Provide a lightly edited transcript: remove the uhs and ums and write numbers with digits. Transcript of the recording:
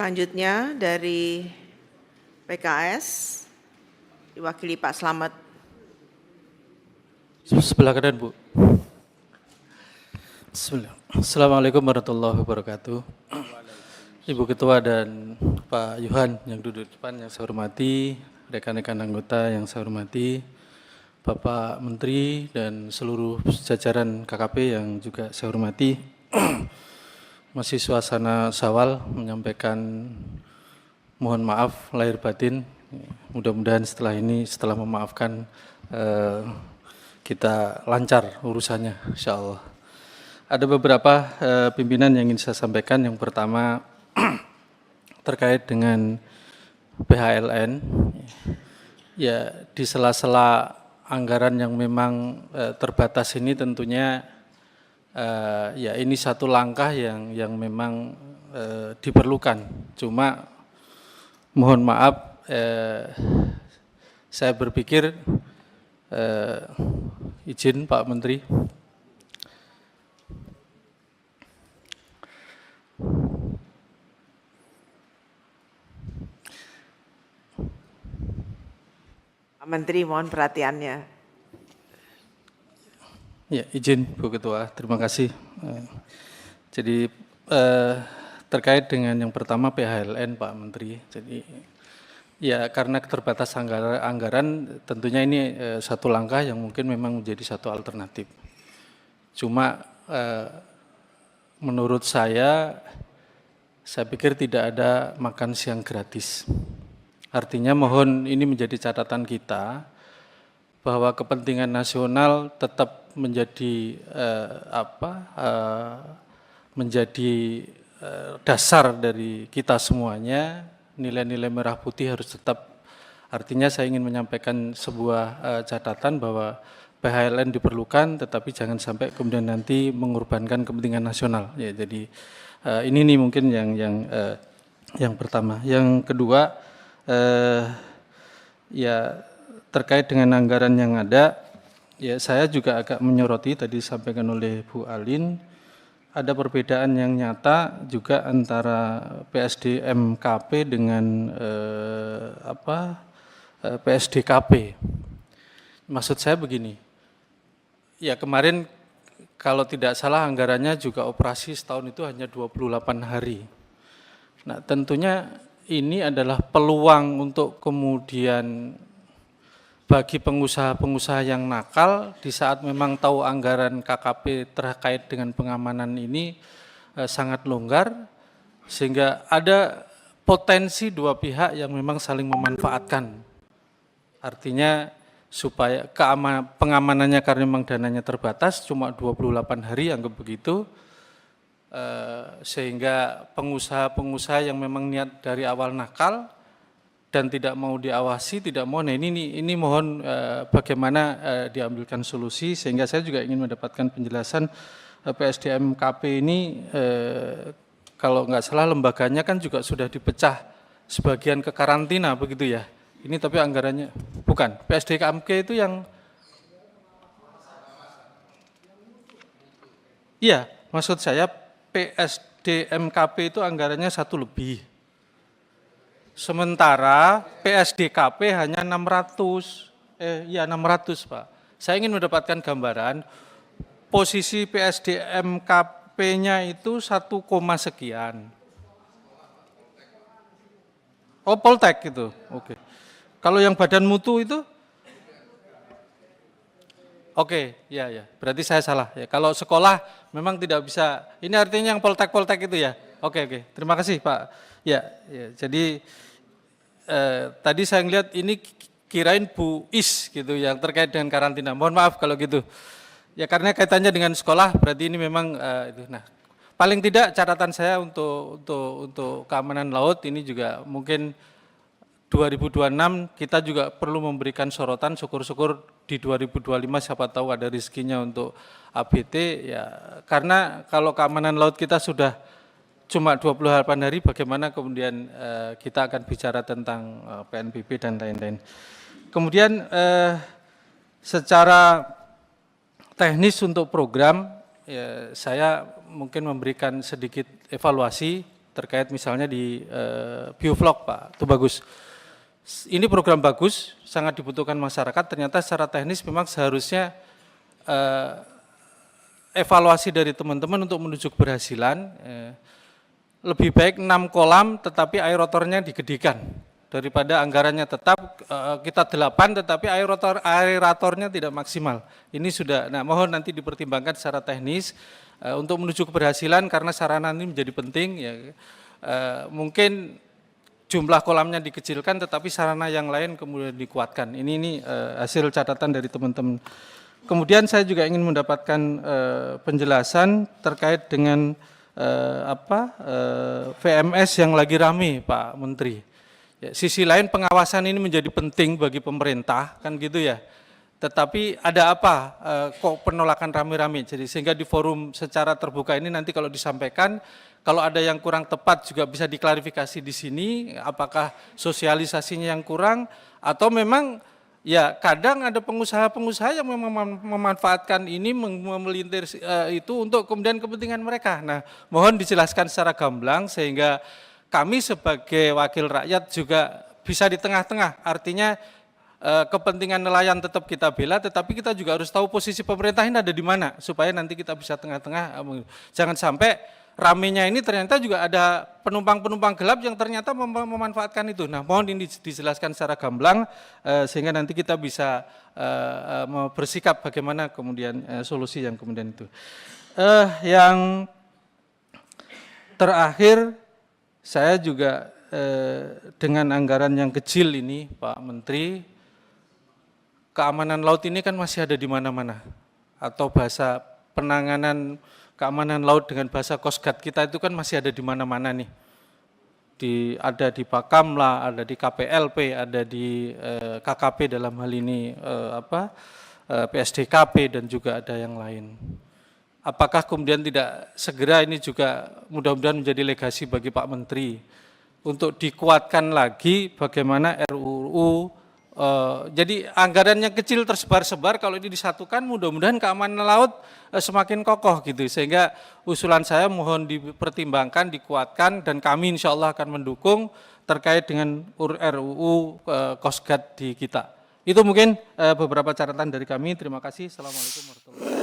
Selanjutnya dari PKS, diwakili Pak Slamet. Sebelah kanan, Bu. Bismillah. Assalamualaikum warahmatullahi wabarakatuh. Ibu Ketua dan Pak Yuhan yang duduk di depan yang saya hormati, rekan-rekan anggota yang saya hormati, Bapak Menteri dan seluruh jajaran KKP yang juga saya hormati. Masih suasana Syawal, menyampaikan mohon maaf lahir batin. Mudah-mudahan setelah ini, setelah memaafkan, kita lancar urusannya, insya Allah. Ada beberapa pimpinan yang ingin saya sampaikan. Yang pertama terkait dengan PHLN. Ya, di sela-sela anggaran yang memang terbatas ini tentunya ya ini satu langkah yang memang diperlukan. Cuma mohon maaf, saya berpikir izin Pak Menteri. Pak Menteri, mohon perhatiannya. Ya, izin Bu Ketua, terima kasih. Jadi terkait dengan yang pertama PHLN Pak Menteri. Jadi ya karena keterbatasan anggaran tentunya ini satu langkah yang mungkin memang menjadi satu alternatif. Cuma menurut saya pikir tidak ada makan siang gratis. Artinya mohon ini menjadi catatan kita bahwa kepentingan nasional tetap menjadi menjadi dasar dari kita semuanya. Nilai-nilai merah putih harus tetap. Artinya saya ingin menyampaikan sebuah catatan bahwa PHLN diperlukan, tetapi jangan sampai kemudian nanti mengorbankan kepentingan nasional. Ya, jadi ini nih mungkin yang pertama. Yang kedua, ya terkait dengan anggaran yang ada, ya saya juga agak menyoroti tadi disampaikan oleh Bu Alin, ada perbedaan yang nyata juga antara PSDMKP dengan PSDKP. Maksud saya begini, ya kemarin kalau tidak salah anggarannya juga operasi setahun itu hanya 28 hari. Nah tentunya ini adalah peluang untuk kemudian bagi pengusaha-pengusaha yang nakal di saat memang tahu anggaran KKP terkait dengan pengamanan ini sangat longgar, sehingga ada potensi dua pihak yang memang saling memanfaatkan. Artinya supaya pengamanannya karena memang dananya terbatas, cuma 28 hari anggap begitu, sehingga pengusaha-pengusaha yang memang niat dari awal nakal dan tidak mau diawasi, tidak mau. Nah ini mohon bagaimana diambilkan solusi, sehingga saya juga ingin mendapatkan penjelasan PSDMKP ini kalau nggak salah lembaganya kan juga sudah dipecah sebagian ke karantina begitu ya. Ini tapi anggarannya bukan PSDMK itu yang iya, maksud saya PSDMKP itu anggarannya 1 lebih. Sementara PSDKP hanya 600. 600, Pak. Saya ingin mendapatkan gambaran posisi PSDMKP-nya itu 1, sekian. Oh, Poltek itu. Oke. Kalau yang badan mutu itu? Oke, ya. Berarti saya salah ya. Kalau sekolah memang tidak bisa. Ini artinya yang poltek itu ya. Oke. Terima kasih Pak. Ya. Jadi tadi saya lihat ini kirain Bu Is gitu yang terkait dengan karantina. Mohon maaf kalau gitu. Ya karena kaitannya dengan sekolah berarti ini memang itu. Nah, paling tidak catatan saya untuk keamanan laut ini juga mungkin 2026 kita juga perlu memberikan sorotan, syukur-syukur di 2025 siapa tahu ada rezekinya untuk ABT ya, karena kalau keamanan laut kita sudah cuma 28 hari, bagaimana kemudian kita akan bicara tentang PNBP dan lain-lain. Kemudian secara teknis untuk program, ya, saya mungkin memberikan sedikit evaluasi terkait misalnya di biovlog Pak, itu bagus. Ini program bagus, sangat dibutuhkan masyarakat, ternyata secara teknis memang seharusnya evaluasi dari teman-teman untuk menuju keberhasilan, lebih baik 6 kolam tetapi aeratornya digedikan daripada anggarannya tetap kita 8 tetapi aeratornya tidak maksimal. Ini sudah, nah mohon nanti dipertimbangkan secara teknis untuk menuju keberhasilan karena sarana ini menjadi penting ya. Mungkin jumlah kolamnya dikecilkan tetapi sarana yang lain kemudian dikuatkan. Ini hasil catatan dari teman-teman. Kemudian saya juga ingin mendapatkan penjelasan terkait dengan VMS yang lagi rame Pak Menteri. Ya, sisi lain pengawasan ini menjadi penting bagi pemerintah kan gitu ya. Tetapi ada apa kok penolakan rame-rame? Jadi sehingga di forum secara terbuka ini nanti kalau disampaikan, kalau ada yang kurang tepat juga bisa diklarifikasi di sini. Apakah sosialisasinya yang kurang atau memang ya kadang ada pengusaha-pengusaha yang memang memanfaatkan ini memelintir itu untuk kemudian kepentingan mereka. Nah, mohon dijelaskan secara gamblang sehingga kami sebagai wakil rakyat juga bisa di tengah-tengah. Artinya kepentingan nelayan tetap kita bela, tetapi kita juga harus tahu posisi pemerintah ini ada di mana supaya nanti kita bisa tengah-tengah. Jangan sampai ramenya ini ternyata juga ada penumpang-penumpang gelap yang ternyata memanfaatkan itu. Nah, mohon ini dijelaskan secara gamblang sehingga nanti kita bisa bersikap bagaimana kemudian solusi yang kemudian itu. Yang terakhir, saya juga dengan anggaran yang kecil ini, Pak Menteri, keamanan laut ini kan masih ada di mana-mana. Atau bahasa penanganan keamanan laut dengan bahasa Coast Guard kita itu kan masih ada di mana-mana nih. Ada di Bakamla, ada di KPLP, ada di KKP dalam hal ini PSDKP dan juga ada yang lain. Apakah kemudian tidak segera ini juga mudah-mudahan menjadi legasi bagi Pak Menteri untuk dikuatkan lagi bagaimana RUU, jadi anggaran yang kecil tersebar-sebar kalau ini disatukan mudah-mudahan keamanan laut semakin kokoh gitu, sehingga usulan saya mohon dipertimbangkan, dikuatkan dan kami insya Allah akan mendukung terkait dengan RUU Coast Guard di kita. Itu mungkin beberapa catatan dari kami. Terima kasih. Assalamualaikum warahmatullahi wabarakatuh.